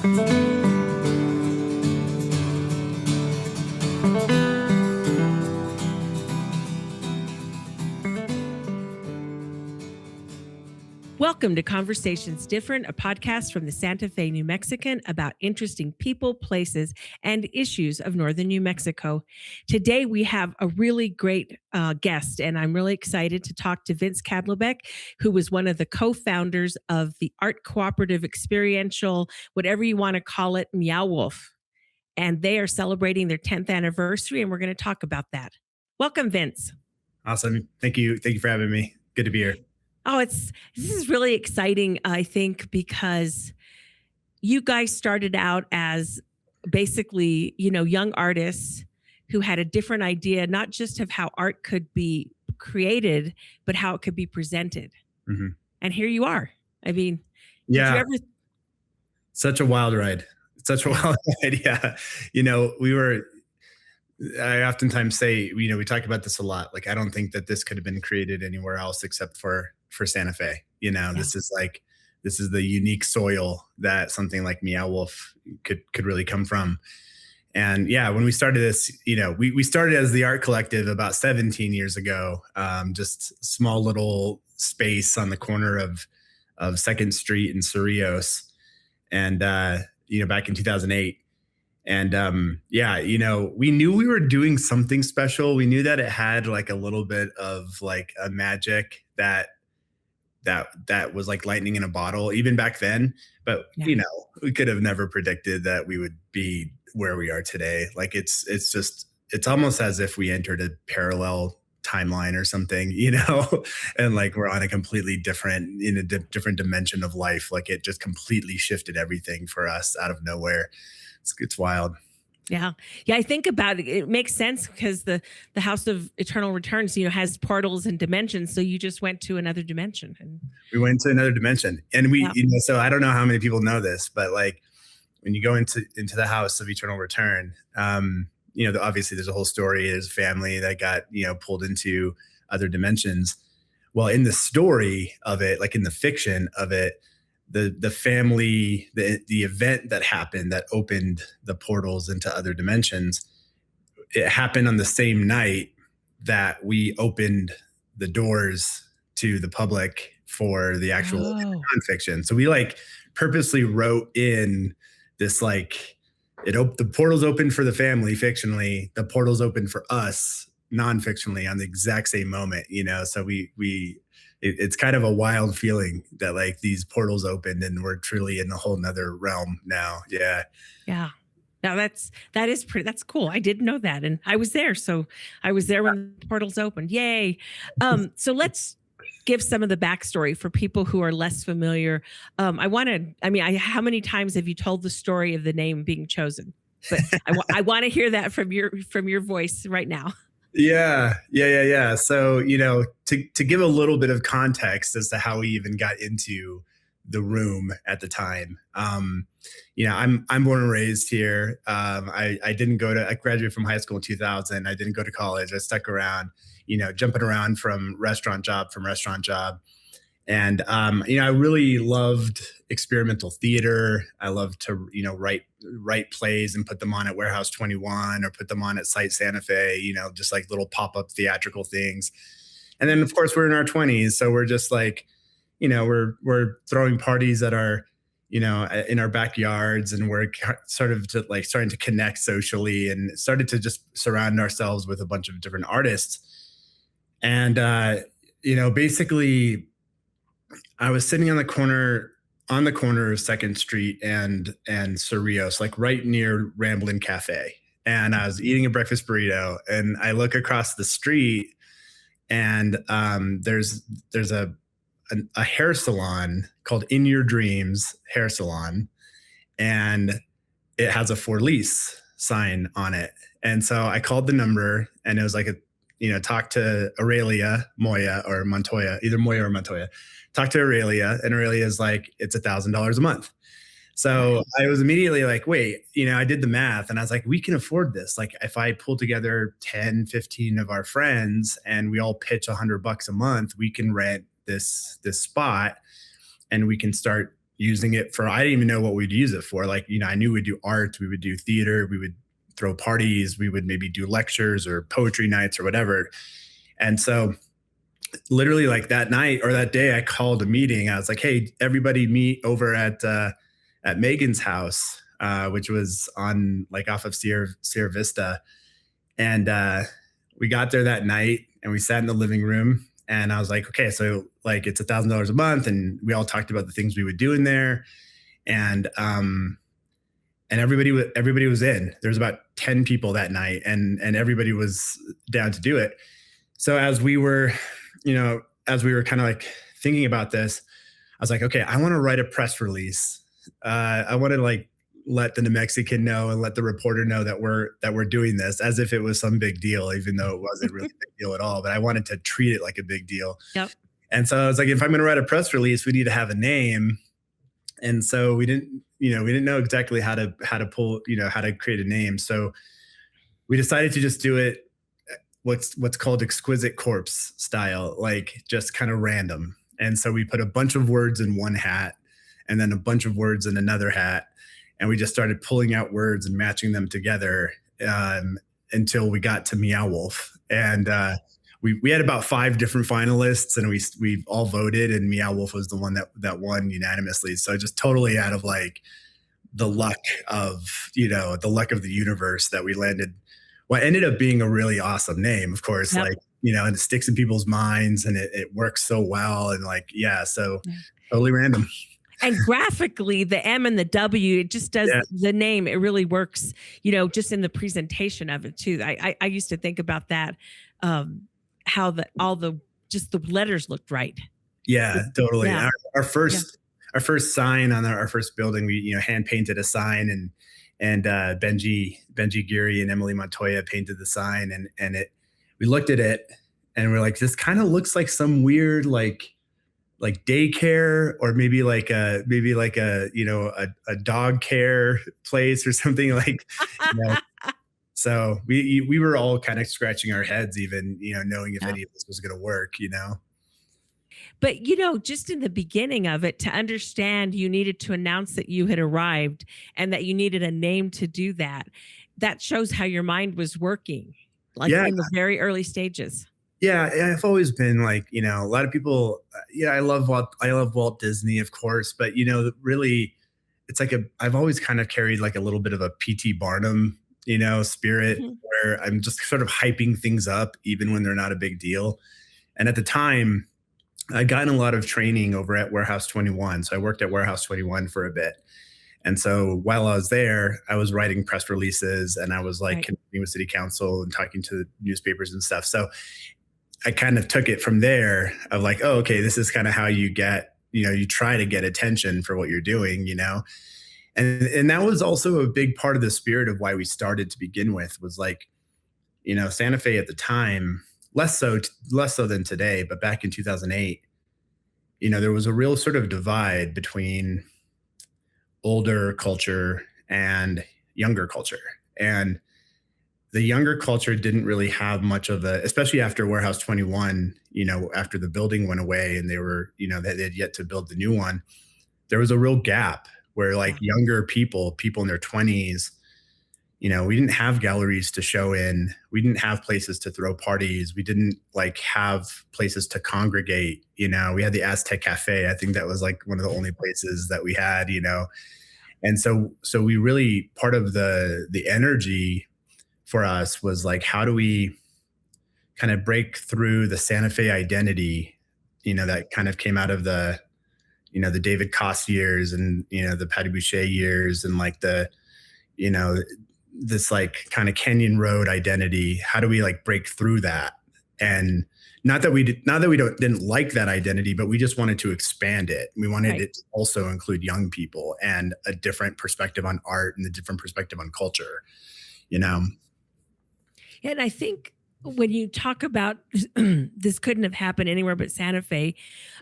Welcome to Conversations Different, a podcast from the Santa Fe New Mexican about interesting people, places, and issues of northern New Mexico. Today, we have a really great guest, and I'm really excited to talk to Vince Kadlubek, who was one of the co-founders of the art cooperative experiential, whatever you want to call it, Meow Wolf. And they are celebrating their 10th anniversary, and we're going to talk about that. Welcome, Vince. Awesome. Thank you. Thank you for having me. Good to be here. Oh, this is really exciting, I think, because you guys started out as basically, young artists who had a different idea, not just of how art could be created, but how it could be presented. Mm-hmm. And here you are. I mean, yeah, such a wild ride. Yeah. I oftentimes say, we talk about this a lot. Like, I don't think that this could have been created anywhere else except for Santa Fe. Yeah. This is the unique soil that something like Meow Wolf could really come from. And yeah, when we started this, we started as the art collective about 17 years ago, just small little space on the corner of 2nd Street and Cerrillos. And, back in 2008. And we knew we were doing something special. We knew that it had like a little bit of like a magic that was like lightning in a bottle even back then. But we could have never predicted that we would be where we are today. Like it's almost as if we entered a parallel timeline or something, and like we're on a completely different, in a different dimension of life. Like it just completely shifted everything for us out of nowhere. It's wild. Yeah. I think about it. It makes sense because the House of Eternal Returns, has portals and dimensions. So you just went to another dimension. And we went to another dimension, and we, so I don't know how many people know this, but like when you go into the House of Eternal Return, obviously there's a whole story. There's a family that got, pulled into other dimensions. Well, in the story of it, like in the fiction of it, the family, the event that happened that opened the portals into other dimensions, it happened on the same night that we opened the doors to the public for the actual nonfiction. So we like purposely wrote in this, like, the portals opened for the family fictionally, the portals opened for us non-fictionally on the exact same moment, so it's kind of a wild feeling that like these portals opened and we're truly in a whole nother realm now. Yeah. Now that's cool. I didn't know that. And I was there. So I was there when the portals opened. Yay. So let's give some of the backstory for people who are less familiar. How many times have you told the story of the name being chosen? But I want to hear that from your voice right now. Yeah. So, to give a little bit of context as to how we even got into the room at the time. I'm born and raised here. I graduated from high school in 2000. I didn't go to college. I stuck around, jumping around from restaurant job. And, I really loved experimental theater. I loved to, write plays and put them on at Warehouse 21 or put them on at Site Santa Fe, just like little pop-up theatrical things. And then of course we're in our 20s. So we're just like, we're throwing parties at our, in our backyards, and we're sort of starting to connect socially and started to just surround ourselves with a bunch of different artists. And, basically I was sitting on the corner of 2nd Street and Cerrillos, like right near Ramblin' Cafe. And I was eating a breakfast burrito, and I look across the street, and there's a hair salon called In Your Dreams Hair Salon, and it has a for lease sign on it. And so I called the number, and it was like talk to Aurelia, Moya, or Montoya, either Moya or Montoya. Talk to Aurelia, and Aurelia's like, it's $1,000 a month. So I was immediately like, wait, I did the math, and I was like, we can afford this. Like if I pull together 10, 15 of our friends and we all pitch $100 a month, we can rent this spot, and we can start, using it for, I didn't even know what we'd use it for. Like, I knew we'd do art, we would do theater, we would throw parties, we would maybe do lectures or poetry nights or whatever. And so literally like that night or that day, I called a meeting. I was like, hey, everybody meet over at Megan's house, which was on like off of Sierra Vista. And we got there that night and we sat in the living room, and I was like, okay, so like it's $1,000 a month. And we all talked about the things we would do in there. And everybody was in. There was about 10 people that night, and everybody was down to do it. So as we were kind of like thinking about this, I was like, okay, I want to write a press release. I want to like let the New Mexican know and let the reporter know that we're doing this, as if it was some big deal, even though it wasn't really a big deal at all. But I wanted to treat it like a big deal. Yep. And so I was like, if I'm going to write a press release, we need to have a name. And so we didn't know exactly how to pull, how to create a name. So we decided to just do it what's called exquisite corpse style, like just kind of random. And so we put a bunch of words in one hat and then a bunch of words in another hat. And we just started pulling out words and matching them together until we got to Meow Wolf. And we had about 5 different finalists, and we all voted, and Meow Wolf was the one that won unanimously. So just totally out of like the luck of the universe that we landed. What ended up being a really awesome name, of course, Yep. like, and it sticks in people's minds, and it works so well. And like, so totally random. And graphically, the M and the W, it just does the name. It really works, just in the presentation of it too. I used to think about that, how the letters looked right. Yeah, totally. Yeah. Our first sign on our first building, we hand painted a sign, and Benji Geary and Emily Montoya painted the sign, and we looked at it and we're like, this kind of looks like some weird like daycare, or maybe like a dog care place or something like. So we were all kind of scratching our heads, even knowing if any of this was going to work. But just in the beginning of it, to understand you needed to announce that you had arrived and that you needed a name to do that. That shows how your mind was working, like in the very early stages. Yeah, I've always been like, a lot of people. I love Walt Disney, of course, but really, it's like I've always kind of carried like a little bit of a P.T. Barnum, spirit, where I'm just sort of hyping things up even when they're not a big deal. And at the time, I'd gotten a lot of training over at Warehouse 21, so I worked at Warehouse 21 for a bit. And so while I was there, I was writing press releases, and I was like connecting with city council and talking to newspapers and stuff. So I kind of took it from there of like, oh, okay, this is kind of how you get, you try to get attention for what you're doing, and that was also a big part of the spirit of why we started to begin with, was like, Santa Fe at the time, less so than today, but back in 2008, there was a real sort of divide between older culture and younger culture. And the younger culture didn't really have much of especially after Warehouse 21, after the building went away and they were, they had yet to build the new one. There was a real gap where like younger people in their 20s, we didn't have galleries to show in. We didn't have places to throw parties. We didn't like have places to congregate. We had the Aztec Cafe. I think that was like one of the only places that we had, And so we really, part of the energy for us was like, how do we kind of break through the Santa Fe identity, that kind of came out of the David Koss years and, the Patty Boucher years, and like this like kind of Canyon Road identity. How do we like break through that? And not that we didn't like that identity, but we just wanted to expand it. We wanted it to also include young people and a different perspective on art and a different perspective on culture, And I think when you talk about this couldn't have happened anywhere but Santa Fe,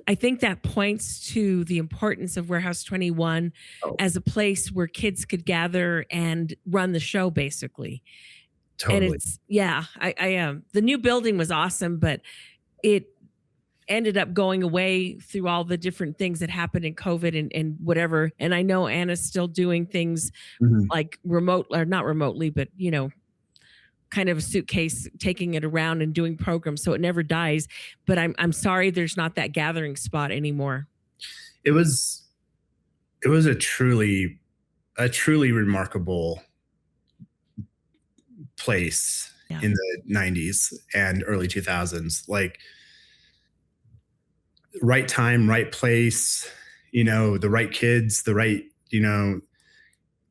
I think that points to the importance of Warehouse 21 as a place where kids could gather and run the show, basically. Totally. And it's, I the new building was awesome, but it ended up going away through all the different things that happened in COVID and whatever. And I know Anna's still doing things Mhm. like remote, or not remotely, but kind of a suitcase, taking it around and doing programs, so it never dies. But I'm sorry, there's not that gathering spot anymore. It was a truly remarkable place Yeah. in the 90s and early 2000s. Like, right time, right place, the right kids, the right,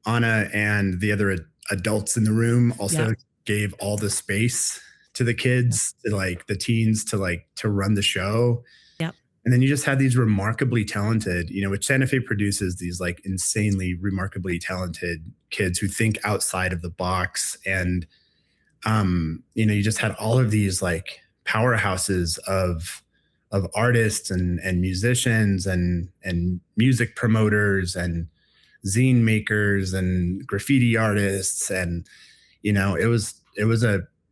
Anna and the other adults in the room also Yep. gave all the space to the kids, to like the teens, to run the show. Yep. And then you just had these remarkably talented, which Santa Fe produces, these like insanely remarkably talented kids who think outside of the box. And you just had all of these like powerhouses of artists and musicians and music promoters and zine makers and graffiti artists. And it was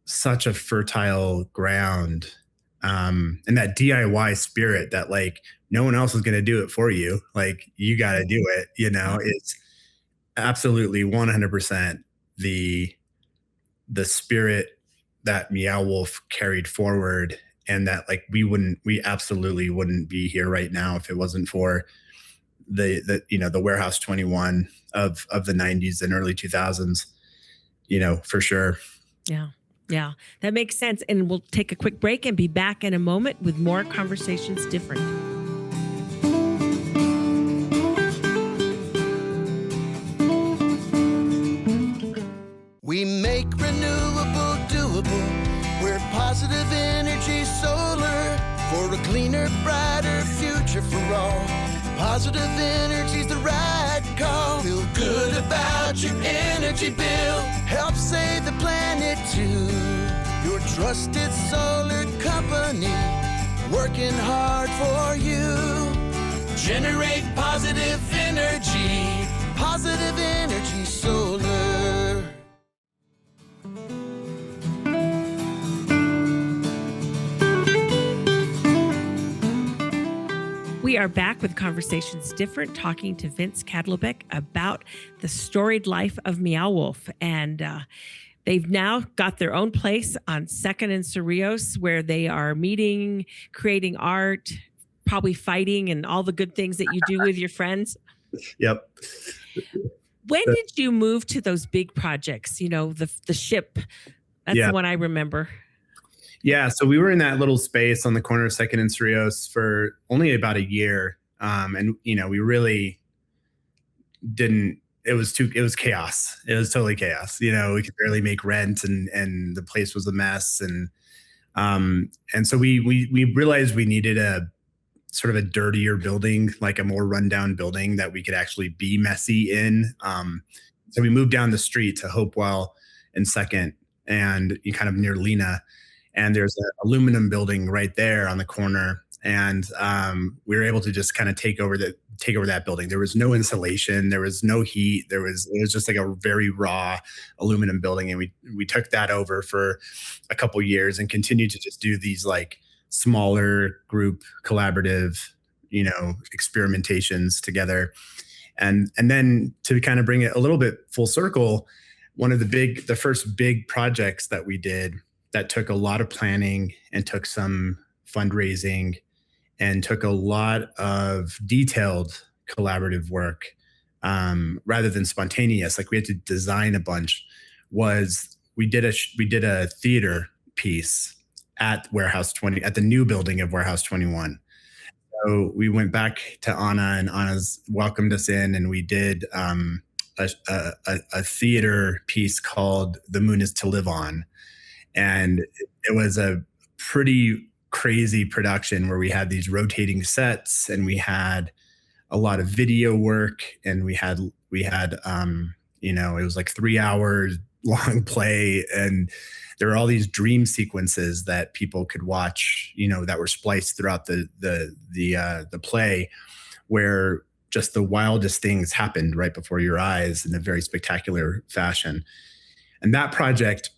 such a fertile ground, and that DIY spirit that like no one else is going to do it for you, like you got to do it. It's absolutely 100% the spirit that Meow Wolf carried forward, and that like we absolutely wouldn't be here right now if it wasn't for the Warehouse 21 of the 90s and early 2000s, for sure. Yeah. Yeah. That makes sense. And we'll take a quick break and be back in a moment with more Conversations Different. We make renewable doable. We're positive energy solar for a cleaner, brighter future for all. Positive energy's the right call. Feel good about your energy bill. Help save the planet too. Your trusted solar company, working hard for you. Generate positive energy. Positive energy solar. We are back with Conversations Different, talking to Vince Kadlubek about the storied life of Meow Wolf. And they've now got their own place on 2nd and Cerrillos, where they are meeting, creating art, probably fighting, and all the good things that you do with your friends. Yep. When did you move to those big projects? The ship. That's Yeah. the one I remember. Yeah, so we were in that little space on the corner of 2nd and Cerrillos for only about a year, and we really didn't. It was chaos. It was totally chaos. We could barely make rent, and the place was a mess, and so we realized we needed a sort of a dirtier building, like a more rundown building that we could actually be messy in. So we moved down the street to Hopewell and 2nd, and you kind of near Lena. And there's an aluminum building right there on the corner. And we were able to just kind of take over that building. There was no insulation. There was no heat. It was just like a very raw aluminum building. And we took that over for a couple years and continued to just do these like smaller group collaborative, experimentations together. And then to kind of bring it a little bit full circle, one of the first big projects that we did that took a lot of planning and took some fundraising and took a lot of detailed collaborative work, rather than spontaneous, like we had to design a bunch, was we did a theater piece at the new building of Warehouse 21. So we went back to Anna, and Anna's welcomed us in, and we did a theater piece called The Moon Is to Live On. And it was a pretty crazy production where we had these rotating sets, and we had a lot of video work, and we had it was like 3 hours long play, and there were all these dream sequences that people could watch, that were spliced throughout the play, where just the wildest things happened right before your eyes in a very spectacular fashion. And that project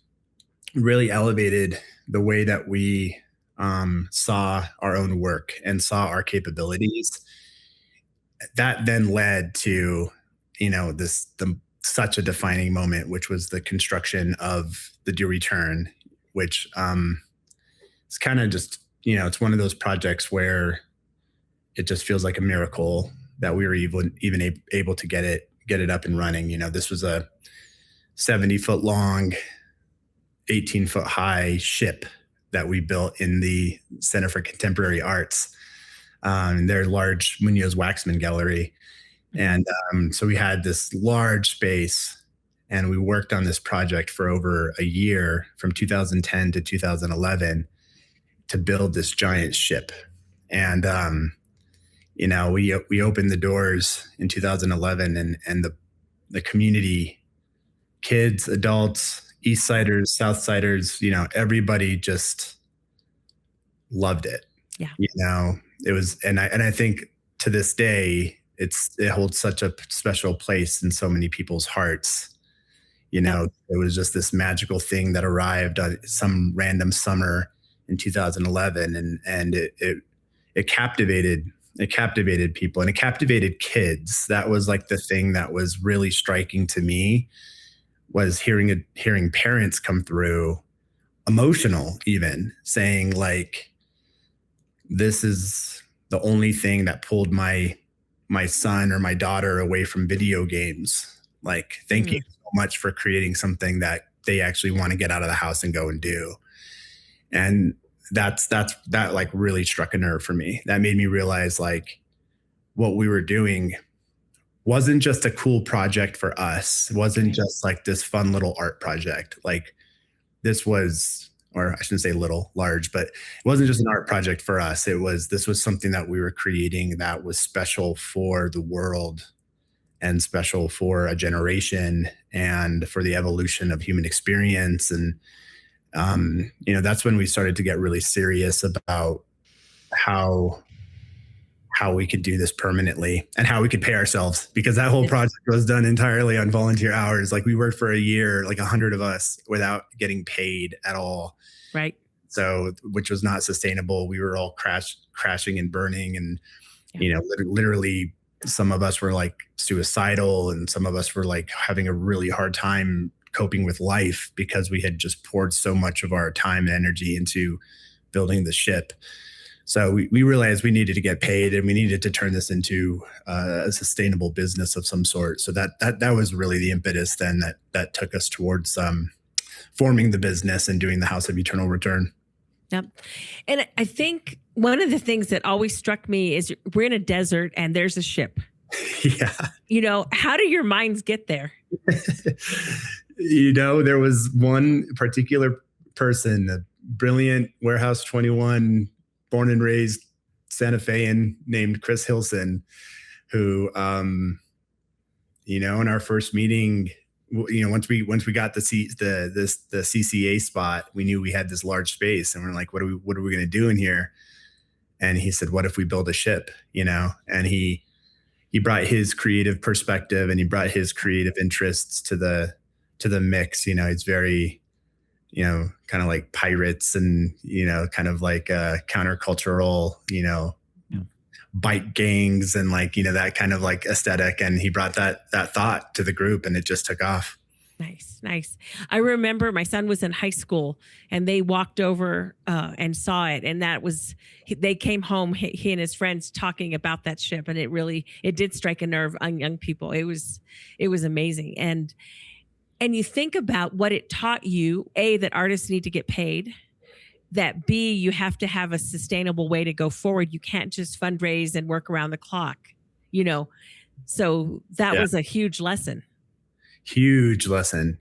really elevated the way that we saw our own work and saw our capabilities, that then led to, such a defining moment, which was the construction of the Do Return, which it's kind of just, it's one of those projects where it just feels like a miracle that we were even able to get it up and running. This was a 70-foot long, 18-foot high ship that we built in the Center for Contemporary Arts, their large Munoz Waxman gallery. And so we had this large space, and we worked on this project for over a year, from 2010 to 2011, to build this giant ship. And we opened the doors in 2011, and the community, kids, adults, East Siders, South Siders, everybody just loved it. Yeah. It was, and I think to this day, it holds such a special place in so many people's hearts. It was just this magical thing that arrived on some random summer in 2011, and it captivated people, and it captivated kids. That was like the thing that was really striking to me, was hearing parents come through, emotional, even saying like, this is the only thing that pulled my son or my daughter away from video games. Like, thank you so much for creating something that they actually want to get out of the house and go and do. And that like really struck a nerve for me. That made me realize like what we were doing wasn't just a cool project for us. It wasn't just like this fun little art project. Like, this was, or I shouldn't say little, large, but it wasn't just an art project for us. This was something that we were creating that was special for the world and special for a generation and for the evolution of human experience. And, that's when we started to get really serious about how we could do this permanently and how we could pay ourselves, because that whole project was done entirely on volunteer hours. Like, we worked for a year, like 100 of us, without getting paid at all. Right. So, which was not sustainable. We were all crashing and burning, and, literally some of us were like suicidal, and some of us were like having a really hard time coping with life because we had just poured so much of our time and energy into building the ship. So we realized we needed to get paid, and we needed to turn this into a sustainable business of some sort. So that was really the impetus then that took us towards forming the business and doing the House of Eternal Return. Yep. And I think one of the things that always struck me is we're in a desert and there's a ship. Yeah. How do your minds get there? There was one particular person, a brilliant Warehouse 21, born and raised Santa Fean, named Chris Hilson, who, in our first meeting, once we got the CCA spot, we knew we had this large space, and we're like, what are we going to do in here? And he said, what if we build a ship? And he brought his creative perspective, and he brought his creative interests to the mix. He's very, kind of like pirates and, kind of like countercultural, bike gangs and like, that kind of like aesthetic. And he brought that thought to the group, and it just took off. Nice. I remember my son was in high school, and they walked over and saw it. And they came home, he and his friends, talking about that ship. And it did strike a nerve on young people. It was amazing. And you think about what it taught you, A, that artists need to get paid, that B, you have to have a sustainable way to go forward. You can't just fundraise and work around the clock, So that was a huge lesson. Huge lesson.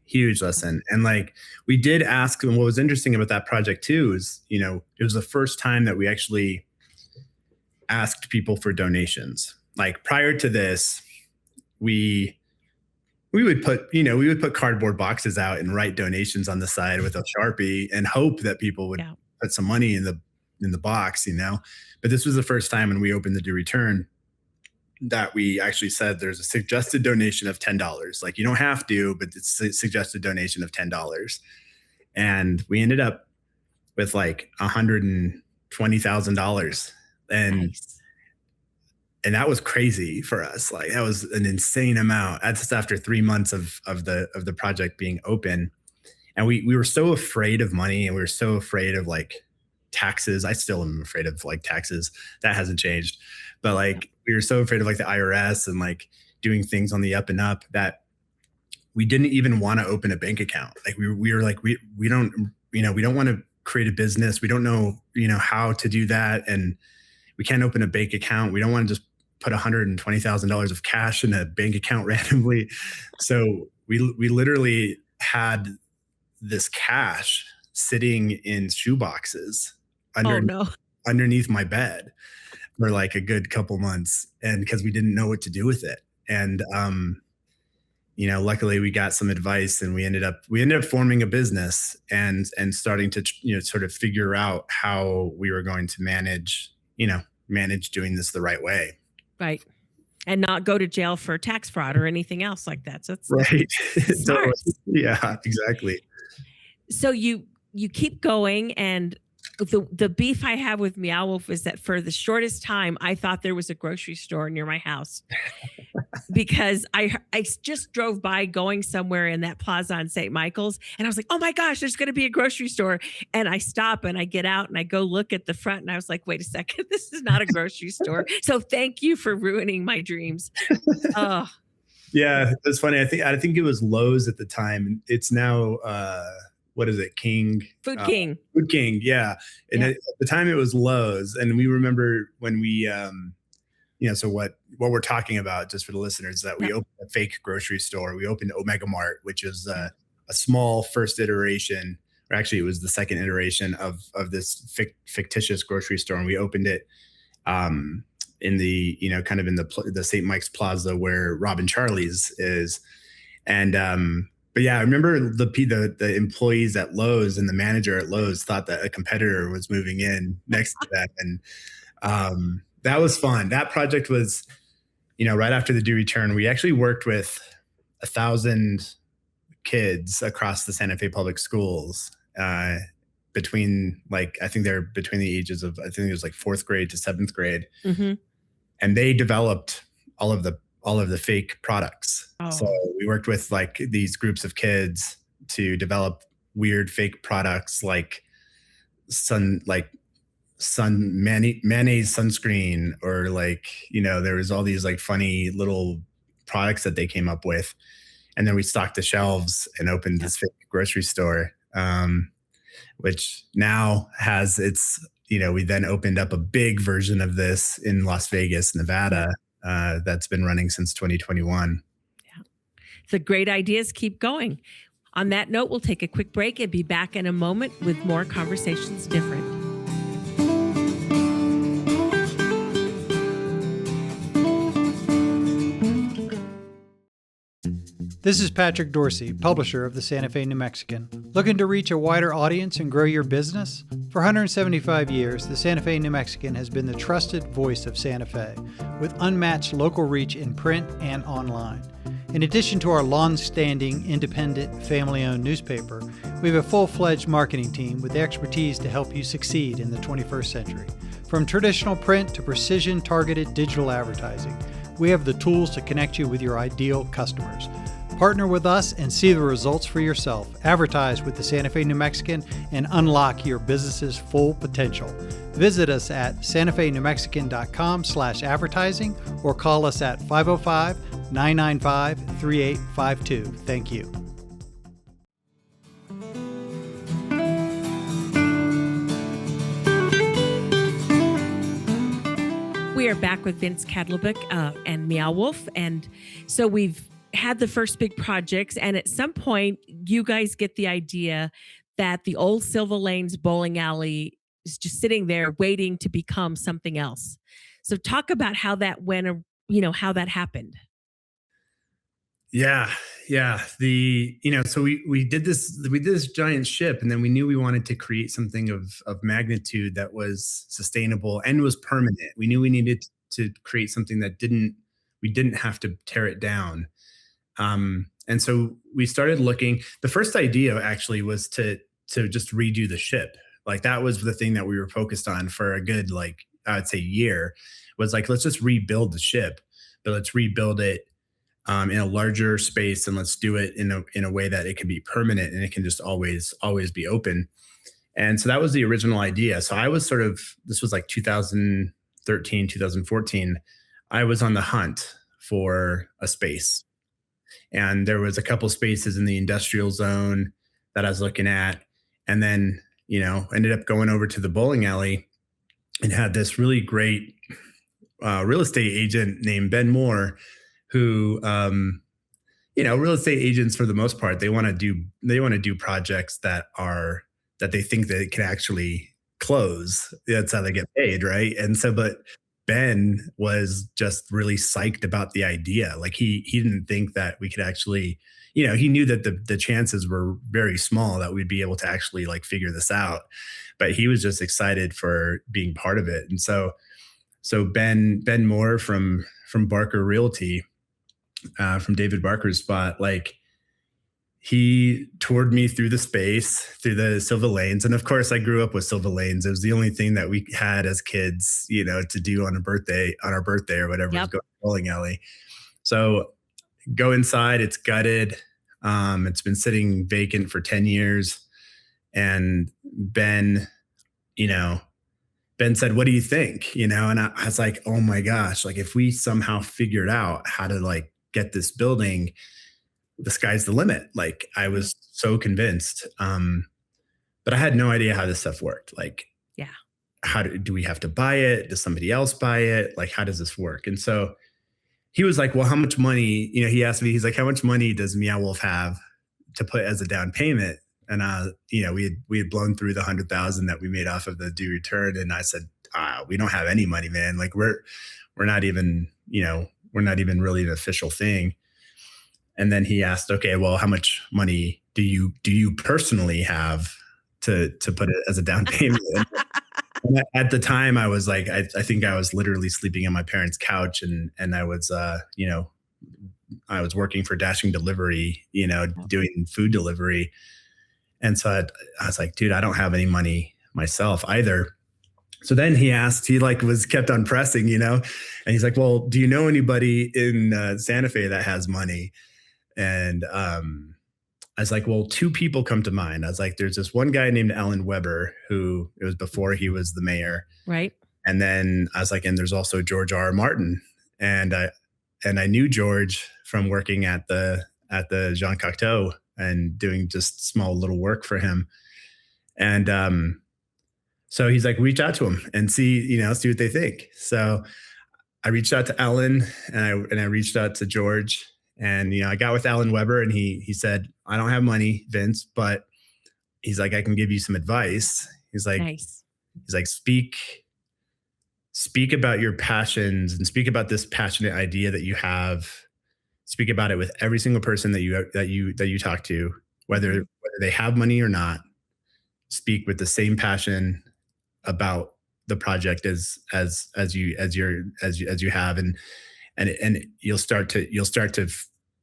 And like, we did ask, and what was interesting about that project too is, it was the first time that we actually asked people for donations. Like, prior to this, we would put cardboard boxes out and write donations on the side with a Sharpie and hope that people would put some money in the box, But this was the first time when we opened the Do Return that we actually said there's a suggested donation of $10. Like, you don't have to, but it's a suggested donation of $10. And we ended up with like 100 and $20,000. And Nice. and that was crazy for us. Like that was an insane amount. That's just after 3 months of the project being open. And we were so afraid of money, and we were so afraid of like taxes. I still am afraid of like taxes. That hasn't changed. But like we were so afraid of like the IRS and like doing things on the up and up that we didn't even want to open a bank account. Like we were like, we don't, we don't want to create a business. We don't know, how to do that. And we can't open a bank account. We don't want to just put $120,000 of cash in a bank account randomly. So we literally had this cash sitting in shoe boxes underneath my bed for like a good couple months. And because we didn't know what to do with it. And, luckily we got some advice, and we ended up forming a business and starting to, sort of figure out how we were going to manage doing this the right way. Right. And not go to jail for tax fraud or anything else like that. So it's right. Smart. Yeah, exactly. So you keep going, and the beef I have with Meow Wolf is that for the shortest time, I thought there was a grocery store near my house because I just drove by going somewhere in that plaza on St. Michael's, and I was like, oh my gosh, there's going to be a grocery store. And I stop and I get out and I go look at the front, and I was like, wait a second, this is not a grocery store. So thank you for ruining my dreams. Oh. Yeah, that's funny. I think it was Lowe's at the time. It's now what is it? King? Food King. Food King, yeah. And at the time it was Lowe's. And we remember when we, so what we're talking about, just for the listeners, that we opened a fake grocery store. We opened Omega Mart, which is a small first iteration, or actually it was the second iteration of this fictitious grocery store. And we opened it in the, kind of in the St. Mike's Plaza where Robin Charlie's is. And, but yeah, I remember the employees at Lowe's and the manager at Lowe's thought that a competitor was moving in next to them. And that was fun. That project was, right after the Do Return, we actually worked with 1,000 kids across the Santa Fe public schools between I think they're between the ages of, I think it was like 4th grade to 7th grade. Mm-hmm. And they developed all of the fake products. Oh. So we worked with like these groups of kids to develop weird fake products like mayonnaise sunscreen, or like, there was all these like funny little products that they came up with. And then we stocked the shelves and opened this fake grocery store, which now has its, we then opened up a big version of this in Las Vegas, Nevada. That's been running since 2021. Yeah. The great ideas keep going. On that note, we'll take a quick break and be back in a moment with more Conversations Different. This is Patrick Dorsey, publisher of the Santa Fe New Mexican. Looking to reach a wider audience and grow your business? For 175 years, the Santa Fe New Mexican has been the trusted voice of Santa Fe, with unmatched local reach in print and online. In addition to our long-standing, independent, family-owned newspaper, we have a full-fledged marketing team with the expertise to help you succeed in the 21st century. From traditional print to precision-targeted digital advertising, we have the tools to connect you with your ideal customers. Partner with us and see the results for yourself. Advertise with the Santa Fe New Mexican and unlock your business's full potential. Visit us at santaFeNewMexican.com/advertising or call us at 505-995-3852. Thank you. We are back with Vince Kadlubek and Meow Wolf. And so we've had the first big projects, and at some point you guys get the idea that the old Silva Lanes bowling alley is just sitting there waiting to become something else. So talk about how that went, how that happened. Yeah. So we did this giant ship, and then we knew we wanted to create something of magnitude that was sustainable and was permanent. We knew we needed to create something that we didn't have to tear it down. And so we started looking. The first idea actually was to just redo the ship. Like that was the thing that we were focused on for a good, like, I would say year, was like, let's just rebuild the ship, but let's rebuild it in a larger space, and let's do it in a way that it can be permanent and it can just always be open. And so that was the original idea. So I was sort of, this was like 2013, 2014. I was on the hunt for a space, and there was a couple spaces in the industrial zone that I was looking at, and then ended up going over to the bowling alley and had this really great real estate agent named Ben Moore, who real estate agents for the most part, they want to do projects that they think that it can actually close. That's how they get paid, right? And so, but Ben was just really psyched about the idea. Like he didn't think that we could actually, he knew that the chances were very small that we'd be able to actually like figure this out. But he was just excited for being part of it. And so Ben Moore from Barker Realty, from David Barker's spot, like he toured me through the space, through the Silva Lanes. And of course I grew up with Silva Lanes. It was the only thing that we had as kids, to do on our birthday or whatever, was go to the bowling alley. So go inside, it's gutted. It's been sitting vacant for 10 years. And Ben said, "What do you think?" And I was like, oh my gosh, like if we somehow figured out how to like get this building, the sky's the limit. Like I was so convinced. But I had no idea how this stuff worked. Like, how do we have to buy it? Does somebody else buy it? Like, how does this work? And so he was like, well, how much money, he asked me, he's like, how much money does Meow Wolf have to put as a down payment? And we had blown through the 100,000 that we made off of the due return. And I said, we don't have any money, man. Like we're not even really an official thing. And then he asked, okay, well, how much money do you personally have to put it as a down payment? And at the time I was like, I think I was literally sleeping on my parents' couch, and I was, I was working for Dashing Delivery, doing food delivery. And so I was like, dude, I don't have any money myself either. So then he kept on pressing, and he's like, well, do you know anybody in Santa Fe that has money? And I was like, well, two people come to mind. I was like, there's this one guy named Alan Weber, who, it was before he was the mayor. Right. And then I was like, and there's also George R.R. Martin. And I knew George from working at the Jean Cocteau and doing just small little work for him. And so he's like, reach out to him and see what they think. So I reached out to Alan, and I reached out to George. And, I got with Alan Weber, and he said, I don't have money, Vince, but he's like, I can give you some advice. He's like, nice. He's like, speak about your passions and speak about this passionate idea that you have. Speak about it with every single person that you talk to, whether they have money or not. Speak with the same passion about the project as you have, and you'll start to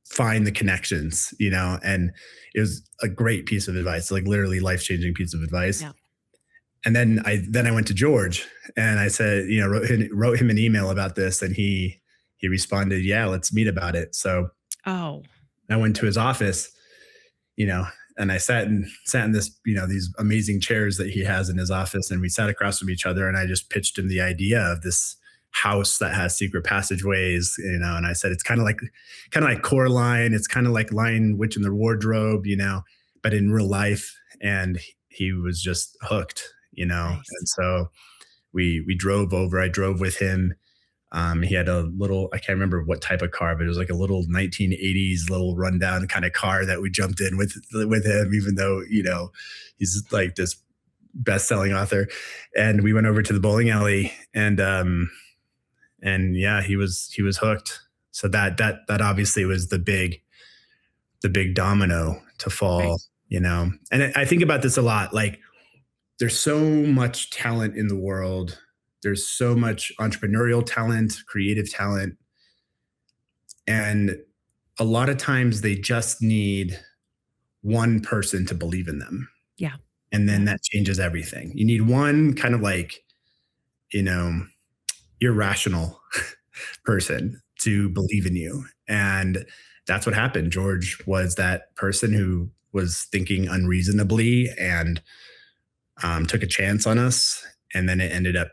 find the connections, and it was a great piece of advice, like literally life-changing piece of advice. Yeah. And then I went to George, and I said, wrote him an email about this, and he responded, yeah, let's meet about it. So I went to his office, and I sat in this, these amazing chairs that he has in his office, and we sat across from each other, and I just pitched him the idea of this house that has secret passageways, and I said, it's kind of like Coraline. It's kind of like Lion Witch in the Wardrobe, but in real life. And he was just hooked, Nice. And so we drove over. I drove with him. He had a little, I can't remember what type of car, but it was like a little 1980s little rundown kind of car that we jumped in with him, even though, he's like this best-selling author. And we went over to the bowling alley, and yeah, he was hooked. So that obviously was the big domino to fall, right. And I think about this a lot. Like, there's so much talent in the world. There's so much entrepreneurial talent, creative talent. And a lot of times they just need one person to believe in them. Yeah. And then that changes everything. You need one kind of like, irrational person to believe in you. And that's what happened. George was that person who was thinking unreasonably and took a chance on us. And then it ended up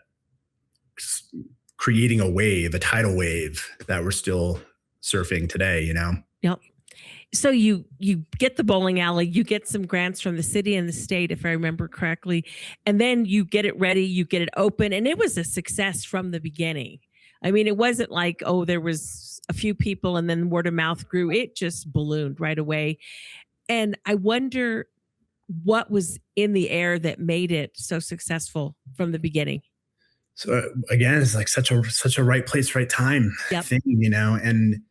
creating a tidal wave that we're still surfing today, Yep. So you get the bowling alley, you get some grants from the city and the state, if I remember correctly, and then you get it ready, you get it open, and it was a success from the beginning. I mean, it wasn't like, oh, there was a few people and then word of mouth grew. It just ballooned right away. And I wonder what was in the air that made it so successable from the beginning. So again, it's like such a right place, right time thing, and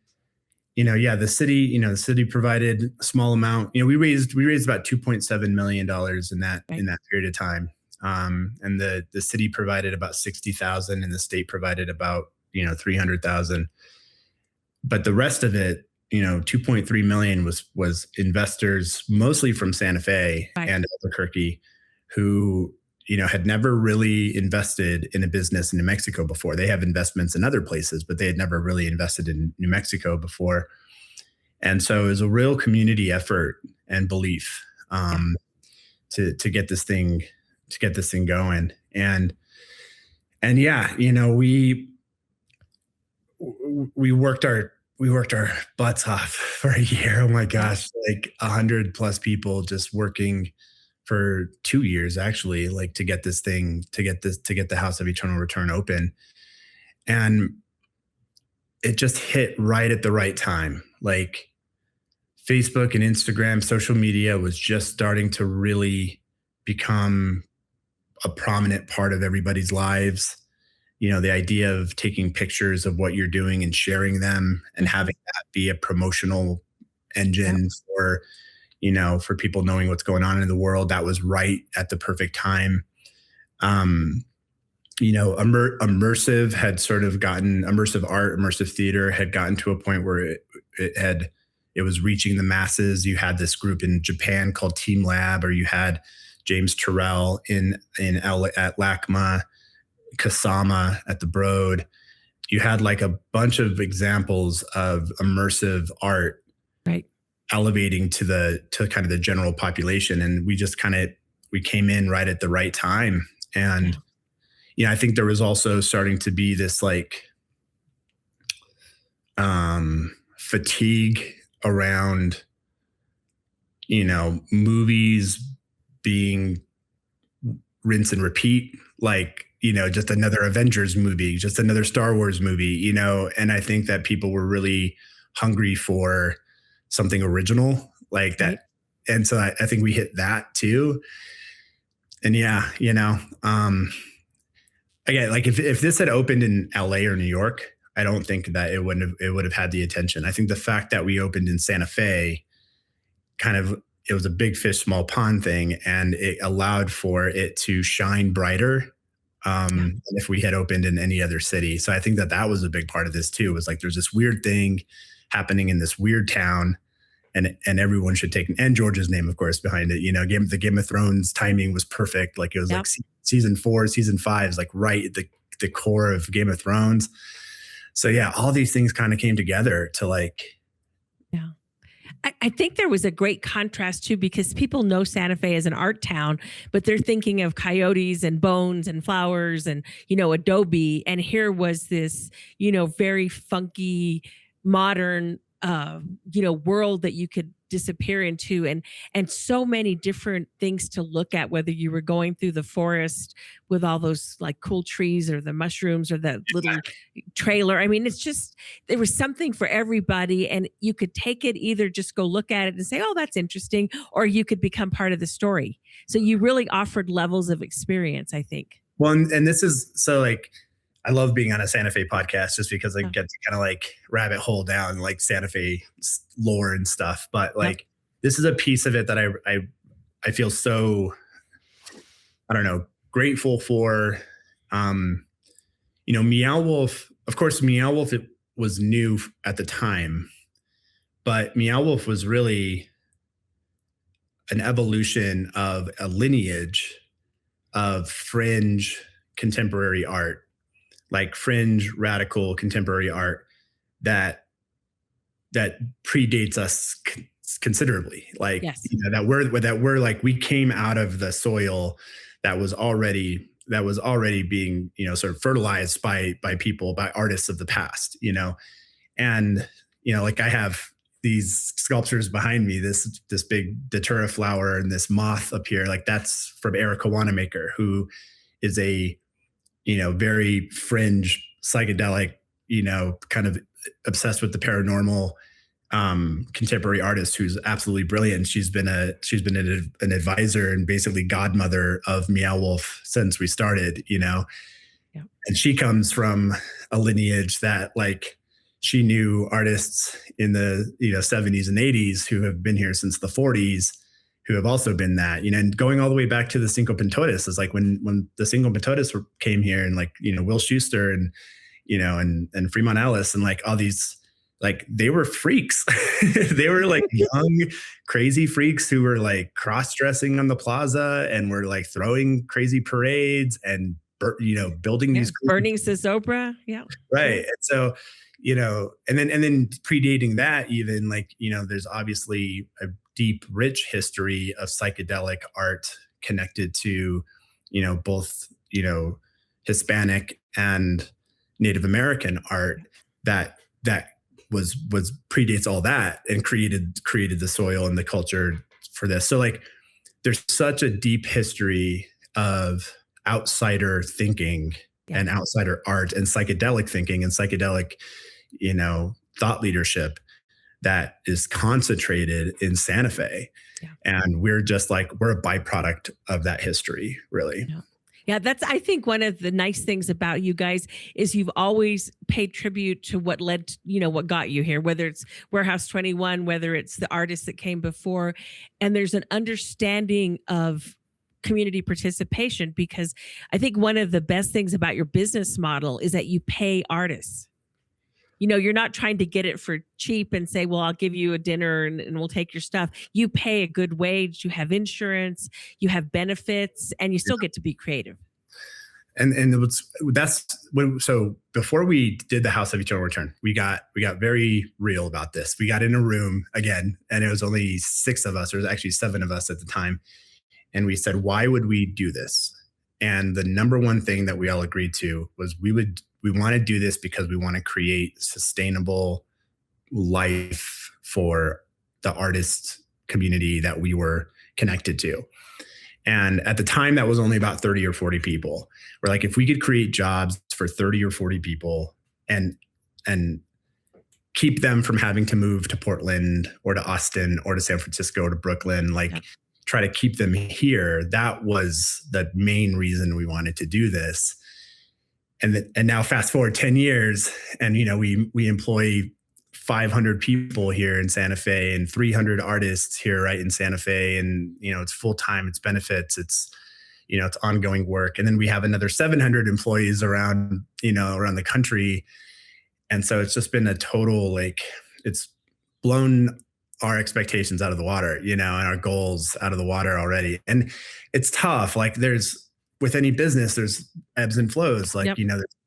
the city provided a small amount. We raised about $2.7 million in that period of time. And the city provided about 60,000 and the state provided about, 300,000. But the rest of it, 2.3 million was investors, mostly from Santa Fe and Albuquerque, who, had never really invested in a business in New Mexico before. They have investments in other places, but they had never really invested in New Mexico before. And so it was a real community effort and belief to get this thing going. And yeah, we worked our butts off for a year. Oh my gosh, like 100+ people just working for 2 years, actually, like to get the House of Eternal Return open. And it just hit right at the right time. Like Facebook and Instagram, social media was just starting to really become a prominent part of everybody's lives. The idea of taking pictures of what you're doing and sharing them and having that be a promotional engine for people knowing what's going on in the world, that was right at the perfect time. Immersive had sort of gotten immersive art, immersive theater had gotten to a point where it was reaching the masses. You had this group in Japan called Team Lab, or you had James Turrell in LA at LACMA, Kasama at the Broad. You had like a bunch of examples of immersive art, right, elevating to kind of the general population. And we came in right at the right time. And, I think there was also starting to be this like fatigue around, movies being rinse and repeat, like, just another Avengers movie, just another Star Wars movie, and I think that people were really hungry for something original like that. And so I think we hit that too. And again, like if this had opened in LA or New York, I don't think that it would have had the attention. I think the fact that we opened in Santa Fe it was a big fish, small pond thing, and it allowed for it to shine brighter than if we had opened in any other city. So I think that was a big part of this too. It was like, there's this weird thing happening in this weird town, and everyone should take, and George's name, of course, behind it. The Game of Thrones timing was perfect. Like it was like season 4, season 5 is like right at the core of Game of Thrones. So yeah, all these things kind of came together to like. Yeah. I think there was a great contrast too, because people know Santa Fe as an art town, but they're thinking of coyotes and bones and flowers and, adobe. And here was this, very funky, modern, world that you could disappear into, and so many different things to look at, whether you were going through the forest with all those like cool trees or the mushrooms or the little trailer. I mean, it's just, there was something for everybody, and you could take it, either just go look at it and say, oh, that's interesting, or you could become part of the story. So you really offered levels of experience, I think. Well, and this is so like, I love being on a Santa Fe podcast just because I get to kind of like rabbit hole down like Santa Fe lore and stuff. But like, this is a piece of it that I feel so, I don't know, grateful for. Meow Wolf, of course, Meow Wolf, it was new at the time, but Meow Wolf was really an evolution of a lineage of fringe contemporary art, like fringe radical contemporary art that predates us considerably. Like, Yes. that we're like, we came out of the soil that was already being, sort of fertilized by people, by artists of the past, and, like I have these sculptures behind me, this big datura flower and this moth up here, like that's from Erica Wanamaker, who is a, very fringe psychedelic, kind of obsessed with the paranormal, contemporary artist who's absolutely brilliant. She's been an advisor and basically godmother of Meow Wolf since we started, Yeah. And she comes from a lineage that, like, she knew artists in the 70s and 80s who have been here since the 40s, who have also been that, and going all the way back to the Cinco Pintodes is like when the Cinco Pintodes came here, and like, Will Schuster and, and Fremont Ellis and like all these, like, they were freaks. They were like young, crazy freaks who were like cross-dressing on the plaza and were like throwing crazy parades and, building these burning Zozobra. Yeah. Right. And so, and then predating that, even like, there's obviously a deep, rich history of psychedelic art connected to, both, Hispanic and Native American art that was predates all that and created the soil and the culture for this. So like, there's such a deep history of outsider thinking and outsider art and psychedelic thinking and psychedelic, thought leadership that is concentrated in Santa Fe. Yeah. And we're just like, we're a byproduct of that history, really. Yeah. Yeah, that's, I think, one of the nice things about you guys is you've always paid tribute to what led, what got you here, whether it's Warehouse 21, whether it's the artists that came before. And there's an understanding of community participation, because I think one of the best things about your business model is that you pay artists. You're not trying to get it for cheap and say, well, I'll give you a dinner and we'll take your stuff. You pay a good wage, you have insurance, you have benefits, and you still get to be creative. So before we did the House of Eternal Return, we got very real about this. We got in a room again, and it was only 6 of us, or it was actually 7 of us at the time. And we said, why would we do this? And the number one thing that we all agreed to was we want to do this because we want to create sustainable life for the artist community that we were connected to. And at the time, that was only about 30 or 40 people. We're like, if we could create jobs for 30 or 40 people and keep them from having to move to Portland or to Austin or to San Francisco or to Brooklyn, try to keep them here, that was the main reason we wanted to do this. And now fast forward 10 years, and we employ 500 people here in Santa Fe and 300 artists here right in Santa Fe, and it's full time, it's benefits, it's it's ongoing work, and then we have another 700 employees around the country, and so it's just been a total, like, it's blown our expectations out of the water, and our goals out of the water already. And it's tough. Like, with any business, there's ebbs and flows. Like,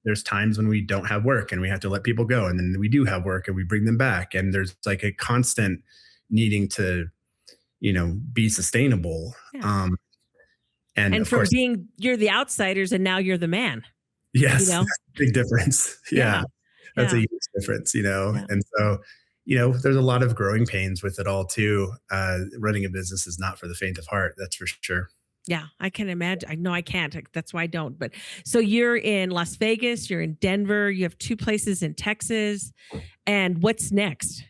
there's times when we don't have work and we have to let people go. And then we do have work and we bring them back. And there's like a constant needing to, be sustainable. Yeah. And from being, you're the outsiders and now you're the man. Yes. That's a big difference. Yeah. That's a huge difference, And so, there's a lot of growing pains with it all too. Running a business is not for the faint of heart. That's for sure. Yeah, I can imagine. I know I can't. That's why I don't. But so you're in Las Vegas, you're in Denver, you have 2 places in Texas. And what's next?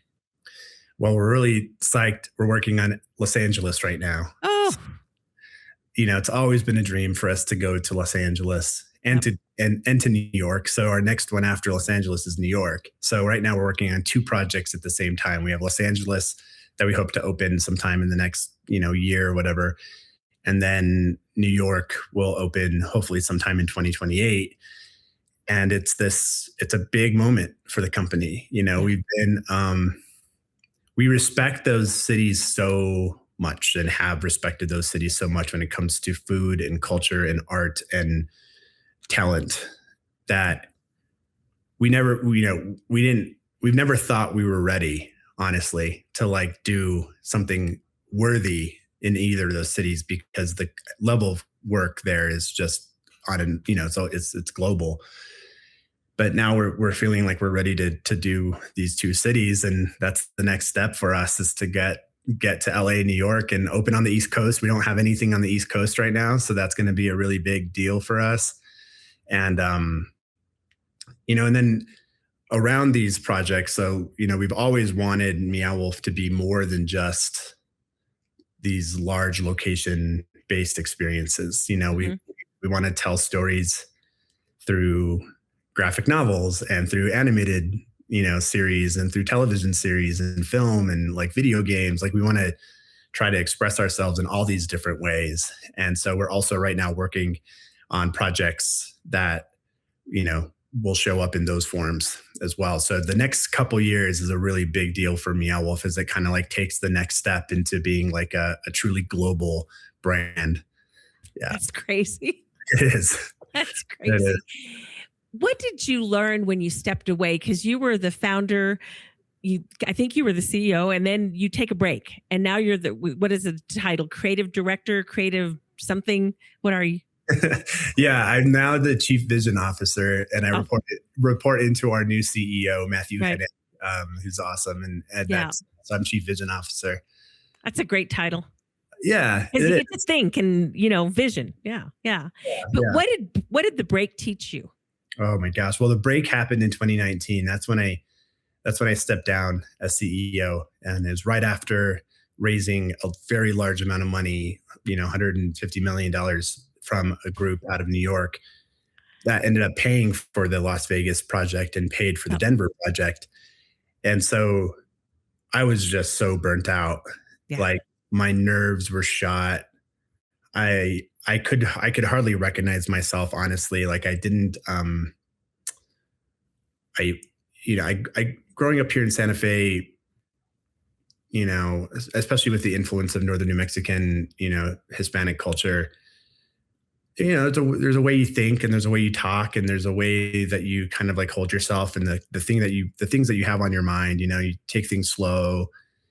Well, we're really psyched. We're working on Los Angeles right now. Oh, it's always been a dream for us to go to Los Angeles and to New York. So our next one after Los Angeles is New York. So right now we're working on 2 projects at the same time. We have Los Angeles that we hope to open sometime in the next, year or whatever. And then New York will open hopefully sometime in 2028. And it's a big moment for the company. We've been, we respect those cities so much and have respected those cities so much when it comes to food and culture and art and talent that we've never thought we were ready, honestly, to like do something worthy in either of those cities, because the level of work there is just on an, so it's global. But now we're feeling like we're ready to do these two cities, and that's the next step for us, is to get to LA, New York, and open on the East Coast. We don't have anything on the East Coast right now, so that's going to be a really big deal for us. And and then around these projects, so we've always wanted Meow Wolf to be more than just these large location based experiences. We want to tell stories through graphic novels and through animated series and through television series and film and like video games. Like we want to try to express ourselves in all these different ways. And so we're also right now working on projects that will show up in those forms as well. So the next couple years is a really big deal for Meow Wolf, as it kind of like takes the next step into being like a truly global brand. Yeah, that's crazy. It is. That's crazy. It is. What did you learn when you stepped away? Because you were the founder, I think you were the CEO, and then you take a break, and now you're what is the title? Creative director, creative something. What are you? Yeah, I'm now the chief vision officer, and I report into our new CEO, Matthew Hedden, who's awesome, and so I'm chief vision officer. That's a great title. Yeah, because you get to think and vision. Yeah. But what did the break teach you? Oh my gosh! Well, the break happened in 2019. That's when I stepped down as CEO, and it was right after raising a very large amount of money, $150 million from a group out of New York that ended up paying for the Las Vegas project and paid for the Denver project. And so I was just so burnt out. Yeah. Like my nerves were shot. I could hardly recognize myself, honestly. Like I didn't, growing up here in Santa Fe, especially with the influence of Northern New Mexican, Hispanic culture, there's a way you think, and there's a way you talk, and there's a way that you kind of like hold yourself, and the things that you have on your mind, you take things slow,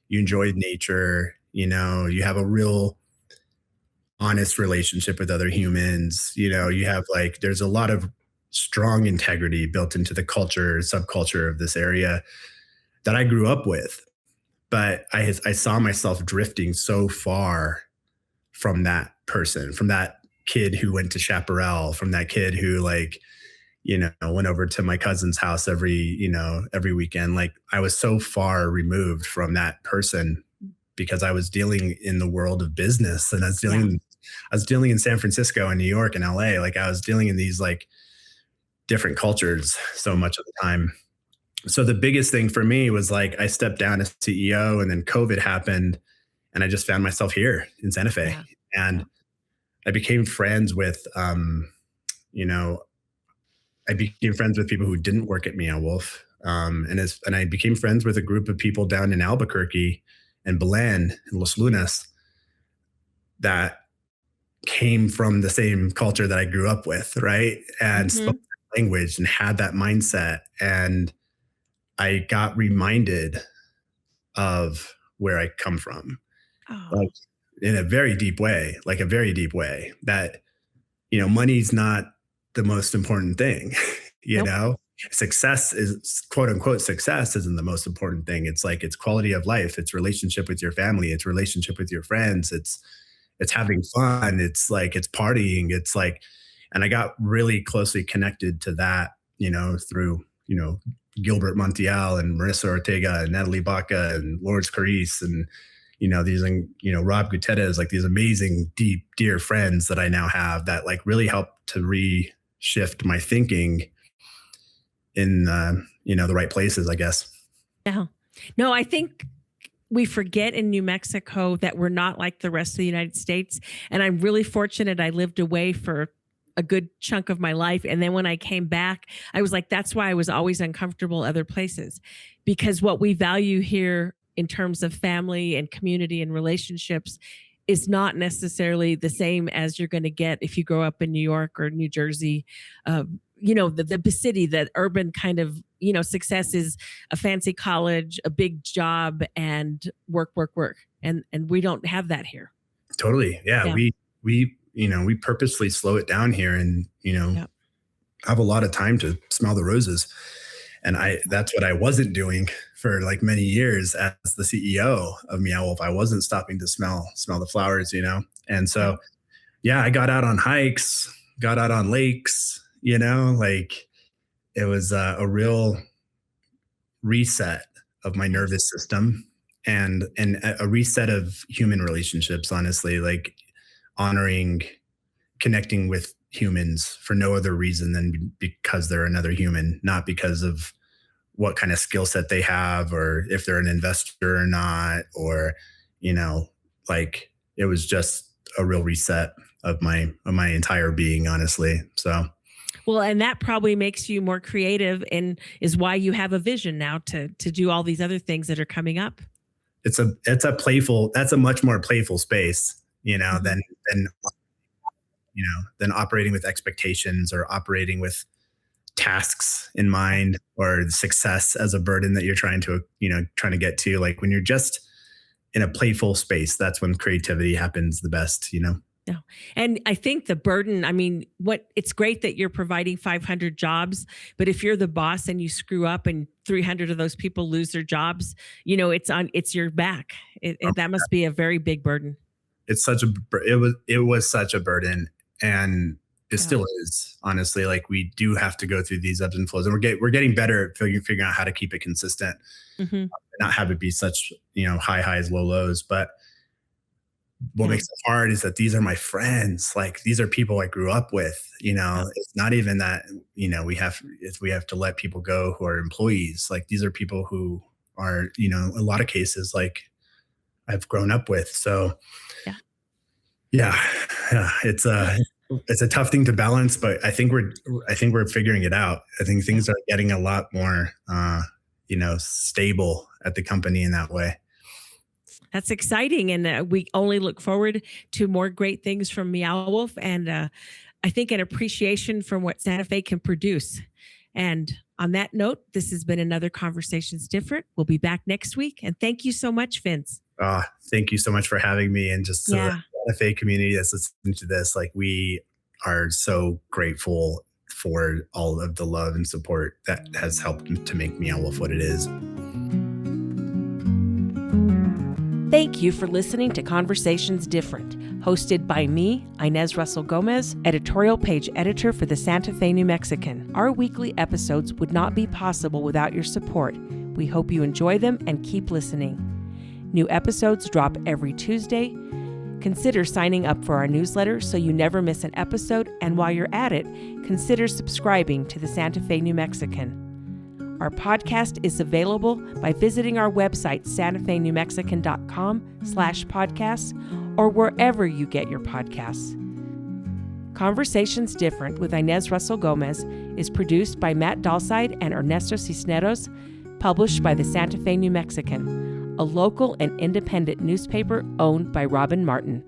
you enjoy nature, you have a real honest relationship with other humans. You have there's a lot of strong integrity built into the subculture of this area that I grew up with. But I saw myself drifting so far from that person, from that kid who went to Chaparral, from that kid who went over to my cousin's house every weekend. Like I was so far removed from that person because I was dealing in the world of business, and I was dealing in San Francisco and New York and LA. Like I was dealing in these different cultures so much of the time. So the biggest thing for me was I stepped down as CEO, and then COVID happened, and I just found myself here in Santa Fe. Yeah. And I became friends with, I became friends with people who didn't work at Meow Wolf. And I became friends with a group of people down in Albuquerque and Belen and Los Lunas that came from the same culture that I grew up with, right? And spoke the language and had that mindset. And I got reminded of where I come from. Oh. In a very deep way, that, money's not the most important thing, know? Success is, quote unquote, success isn't the most important thing. It's it's quality of life. It's relationship with your family. It's relationship with your friends. It's having fun. It's it's partying. It's and I got really closely connected to that, through, Gilbert Montiel and Marissa Ortega and Natalie Baca and Lawrence Carice and, these, Rob Gutierrez, these amazing, deep, dear friends that I now have that really helped to reshift my thinking in, the right places, I guess. Yeah. No, I think we forget in New Mexico that we're not like the rest of the United States. And I'm really fortunate. I lived away for a good chunk of my life. And then when I came back, I was that's why I was always uncomfortable other places, because what we value here in terms of family and community and relationships is not necessarily the same as you're going to get if you grow up in New York or New Jersey. The city, that urban kind of, success is a fancy college, a big job, and work. And we don't have that here. Totally. Yeah. We purposely slow it down here and, have a lot of time to smell the roses. And that's what I wasn't doing for like many years as the CEO of Meow Wolf. I wasn't stopping to smell the flowers, And so, I got out on hikes, got out on lakes, like it was a real reset of my nervous system and a reset of human relationships, honestly, like connecting with humans for no other reason than because they're another human, not because of what kind of skill set they have or if they're an investor or not, or, like it was just a real reset of my entire being, honestly. So. Well, and that probably makes you more creative and is why you have a vision now to do all these other things that are coming up. That's a much more playful space, than operating with expectations or operating with tasks in mind or success as a burden that you're trying to get to. Like when you're just in a playful space, that's when creativity happens the best, Yeah. And I think the burden, it's great that you're providing 500 jobs, but if you're the boss and you screw up and 300 of those people lose their jobs, it's your back. That must be a very big burden. It was such a burden, and it still is, honestly. Like we do have to go through these ebbs and flows, and we're getting better at figuring out how to keep it consistent, not have it be such, high highs, low lows. But what makes it hard is that these are my friends. Like these are people I grew up with, it's not even that, we have to let people go who are employees. Like these are people who are, in a lot of cases, like I've grown up with. So it's a tough thing to balance, but I think we're figuring it out. I think things are getting a lot more, stable at the company in that way. That's exciting. And we only look forward to more great things from Meow Wolf. And I think an appreciation from what Santa Fe can produce. And on that note, this has been another Conversations Different. We'll be back next week. And thank you so much, Vince. Thank you so much for having me. And just the Santa Fe community that's listening to this, like we are so grateful for all of the love and support that has helped to make Meow Wolf what it is. Thank you for listening to Conversations Different, hosted by me, Inez Russell Gomez, editorial page editor for the Santa Fe New Mexican. Our weekly episodes would not be possible without your support. We hope you enjoy them and keep listening. New episodes drop every Tuesday. Consider signing up for our newsletter so you never miss an episode, and while you're at it, consider subscribing to the Santa Fe New Mexican. Our podcast is available by visiting our website, santafenewmexican.com/podcasts, or wherever you get your podcasts. Conversations Different with Inez Russell Gomez is produced by Matt Dalside and Ernesto Cisneros, published by the Santa Fe New Mexican, a local and independent newspaper owned by Robin Martin.